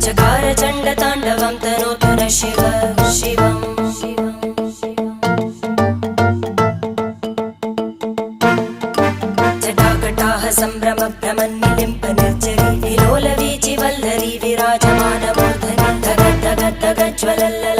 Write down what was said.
चकार चण्डताण्डवं तनोतु न शिव शिवम् जटाकटाः सम्भ्रमभ्रमन्निलिम्प निर्जरी विलोलवीचि वल्लरी विराजमानमूर्धनि धगद्धगद्धगज्ज्वलल्ल